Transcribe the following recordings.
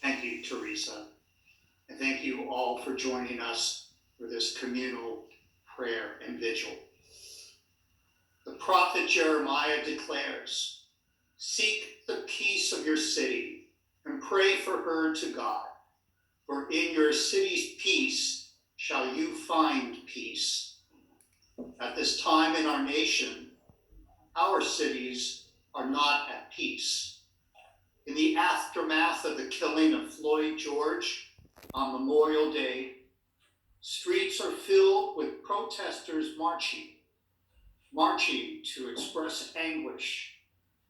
Thank you, Teresa. And thank you all for joining us for this communal prayer and vigil. The prophet Jeremiah declares, "Seek the peace of your city and pray for her to God. For in your city's peace shall you find peace." At this time in our nation, our cities are not at peace. In the aftermath of the killing of Floyd George on Memorial Day, streets are filled with protesters marching to express anguish,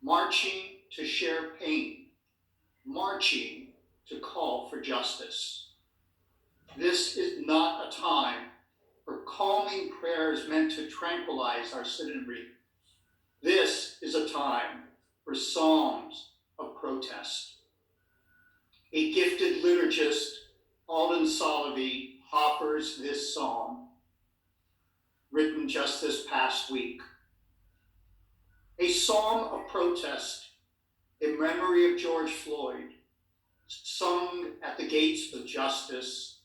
marching to share pain, marching to call for justice. This is not a time for calming prayers meant to tranquilize our citizenry. This is a time for psalms of protest. A gifted liturgist, Alden Solovey, offers this psalm, written just this past week. A psalm of protest in memory of George Floyd, sung at the gates of justice,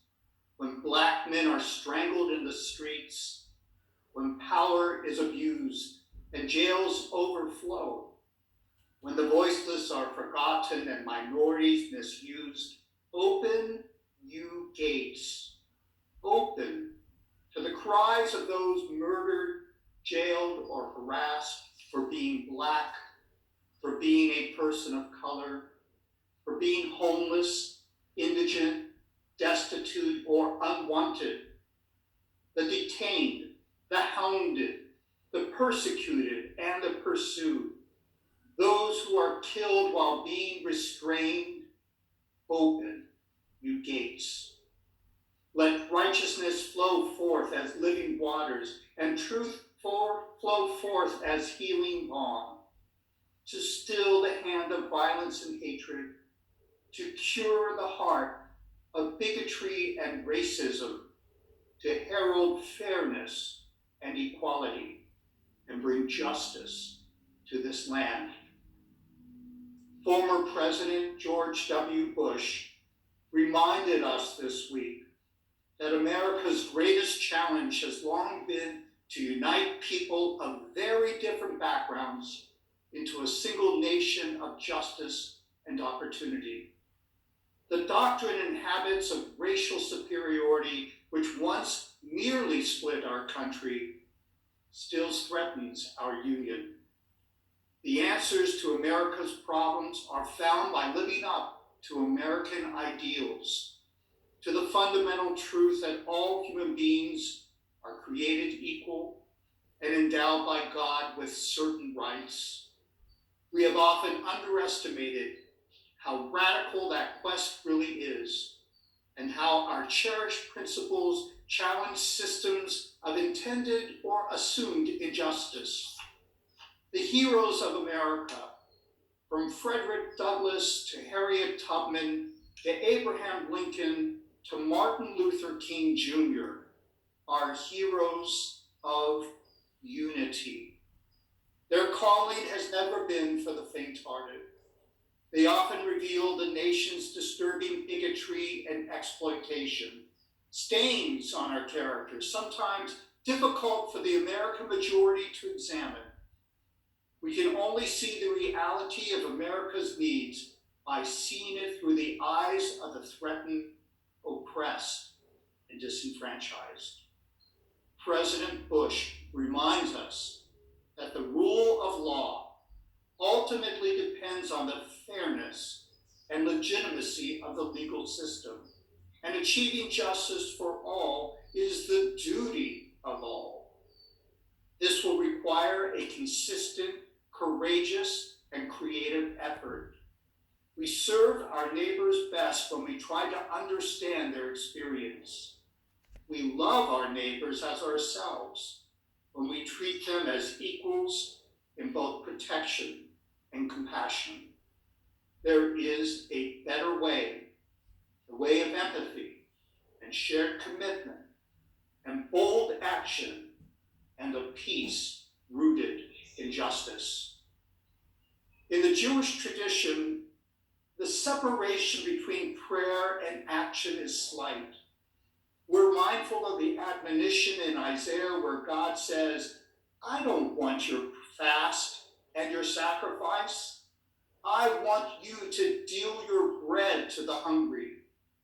when Black men are strangled in the streets, when power is abused and jails overflow, when the voiceless are forgotten and minorities misused. Open, you gates, open to the cries of those murdered, jailed, or harassed for being Black, for being a person of color, for being homeless, indigent, destitute, or unwanted, the detained, the hounded, the persecuted, and the pursued, those who are killed while being restrained. Open, you gates. Let righteousness flow forth as living waters, and truth flow forth as healing balm, to still the hand of violence and hatred, to cure the heart of bigotry and racism, to herald fairness and equality, and bring justice to this land. Former President George W. Bush reminded us this week that America's greatest challenge has long been to unite people of very different backgrounds into a single nation of justice and opportunity. The doctrine and habits of racial superiority, which once nearly split our country, still threatens our union. The answers to America's problems are found by living up to American ideals, to the fundamental truth that all human beings are created equal and endowed by God with certain rights. We have often underestimated how radical that quest really is, and how our cherished principles challenge systems of intended or assumed injustice. The heroes of America, from Frederick Douglass to Harriet Tubman to Abraham Lincoln to Martin Luther King Jr., are heroes of unity. Their calling has never been for the faint-hearted. They often reveal the nation's disturbing bigotry and exploitation, stains on our character, sometimes difficult for the American majority to examine. We can only see the reality of America's needs by seeing it through the eyes of the threatened, oppressed, and disenfranchised. President Bush reminds us that the rule of law ultimately depends on the fairness and legitimacy of the legal system, and achieving justice for all is the duty of all. This will require a consistent, courageous, and creative effort. We serve our neighbors best when we try to understand their experience. We love our neighbors as ourselves when we treat them as equals in both protection and compassion. There is a better way, the way of empathy and shared commitment and bold action and a peace rooted in justice. In the Jewish tradition, the separation between prayer and action is slight. We're mindful of the admonition in Isaiah where God says, I don't want your fast and your sacrifice. I want you to deal your bread to the hungry,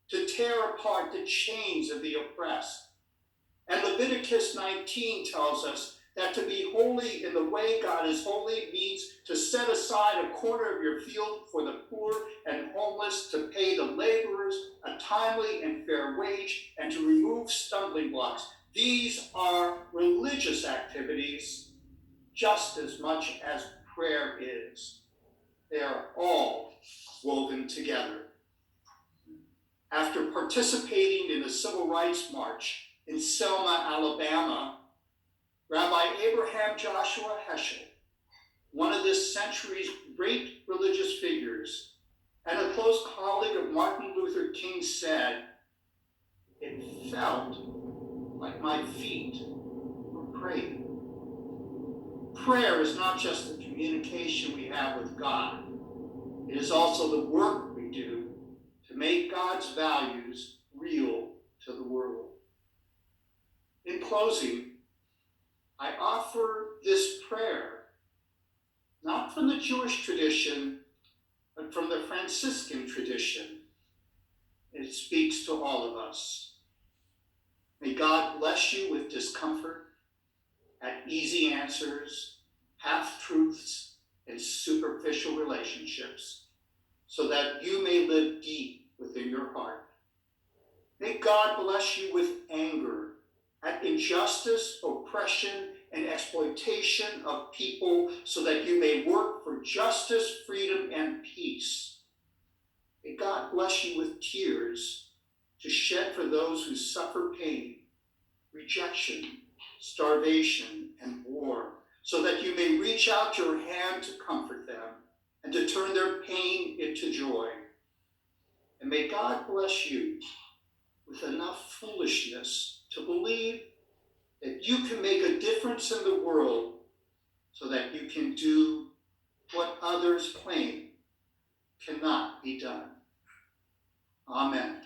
to tear apart the chains of the oppressed. And Leviticus 19 tells us that to be holy in the way God is holy means to set aside a corner of your field for the poor and homeless, to pay the laborers a timely and fair wage, and to remove stumbling blocks. These are religious activities just as much as prayer is. They are all woven together. After participating in the Civil Rights March in Selma, Alabama, Rabbi Abraham Joshua Heschel, one of this century's great religious figures and a close colleague of Martin Luther King, said, "It felt like my feet were praying." Prayer is not just the communication we have with God. It is also the work we do to make God's values real to the world. In closing, I offer this prayer, not from the Jewish tradition, but from the Franciscan tradition. It speaks to all of us. May God bless you with discomfort at easy answers, half-truths, and superficial relationships, so that you may live deep within your heart. May God bless you with anger at injustice, oppression, and exploitation of people, so that you may work for justice, freedom, and peace. May God bless you with tears to shed for those who suffer pain, rejection, starvation, and war, so that you may reach out your hand to comfort them and to turn their pain into joy. And may God bless you with enough foolishness to believe that you can make a difference in the world, so that you can do what others claim cannot be done. Amen.